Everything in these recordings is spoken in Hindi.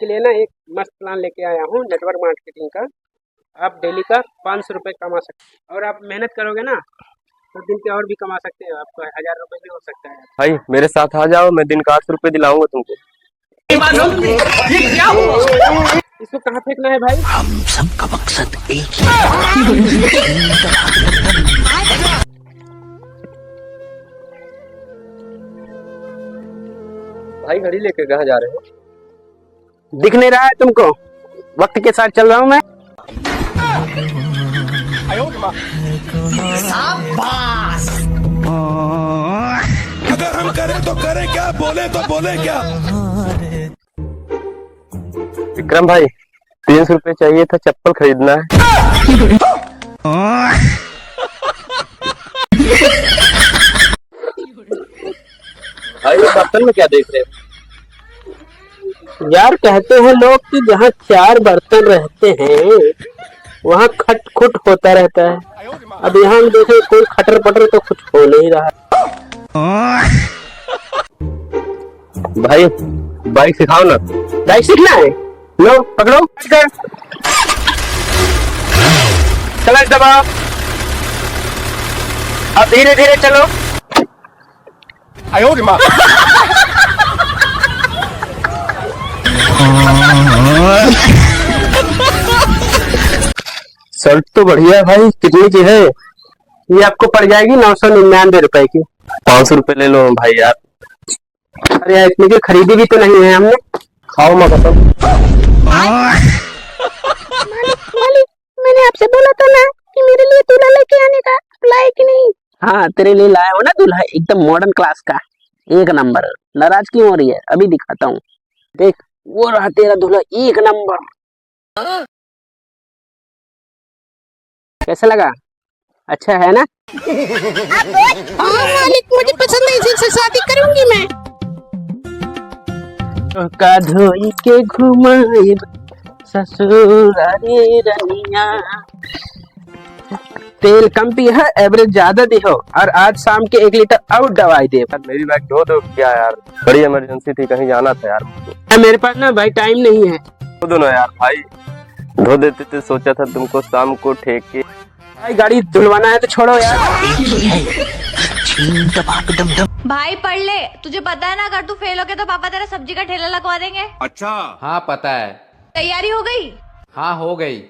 आपके लिए ना एक मस्त प्लान लेके आया हूँ नेटवर्क मार्केटिंग का। आप डेली का 500 रुपये कमा सकते हैं और आप मेहनत करोगे ना तो दिन के और भी कमा सकते हो, आपको 1000 रुपये भी हो सकता है। भाई मेरे साथ आ जाओ, मैं दिन का 800 रुपये दिलाऊंगा तुमको। इसको कहाँ फेंकना है भाई? हम सबका मकसद एक ही भाई घड़ी लेकर कहाँ जा रहे हो? दिख नहीं रहा है तुमको? वक्त के साथ चल रहा हूँ मैं। अगर हम करें तो करें क्या, बोले तो बोले क्या। विक्रम भाई 300 रुपये चाहिए था, चप्पल खरीदना है। भाई बर्तन में क्या देख रहे हो? यार कहते हैं लोग कि जहाँ 4 बर्तन रहते हैं वहाँ खट खुट होता रहता है। अब यहाँ देखे कोई खटर पटर तो कुछ हो नहीं रहा। भाई बाइक सिखाओ ना। बाइक सीखना है? लो पकड़ो, क्लच दबाओ, अब धीरे धीरे चलो। शर्ट तो बढ़िया है भाई, कितनी की है? ये आपको पड़ जाएगी 999 रुपए की। 500 रुपये ले लो भाई यार। अरे यार इतनी की खरीदी भी तो नहीं है हमने। खाओ मैं कसम। मालिक, मैंने आपसे बोला था ना कि मेरे लिए दूल्हा लेके आने का, लाए कि नहीं? हाँ तेरे लिए लाया हो ना दूल्हा, एकदम मॉडर्न क्लास का, एक नंबर। नाराज क्यों हो रही है? अभी दिखाता हूँ, देख वो रहा तेरा दूल्हा, एक नंबर। कैसा लगा? अच्छा है ना? हाँ मालिक, मुझे पसंद है, इसी से शादी करूंगी मैं। का धोई के घुमाई ससुरारी रनिया। तेल कम पिया, एवरेज ज्यादा दिहो, और आज शाम के 1 लीटर और दवाई दे। मेरी बाइक धो दो क्या यार, बड़ी इमरजेंसी थी, कहीं जाना था यार मुझको। मेरे पास ना भाई टाइम नहीं है। धो दो ना यार भाई। धो देते थे, सोचा था तुमको शाम को ठेके। भाई गाड़ी धुलवाना है तो छोड़ो यार। भाई पढ़ ले, तुझे पता है ना अगर तू फेल हो गया तो पापा तेरा सब्जी का ठेला लगवा देंगे। अच्छा हाँ पता है। तैयारी हो गई? हाँ हो गई।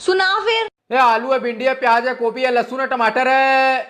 सुना फिर। आलू है, भिंडी है, प्याज है, गोभी है, लहसुन है, टमाटर है।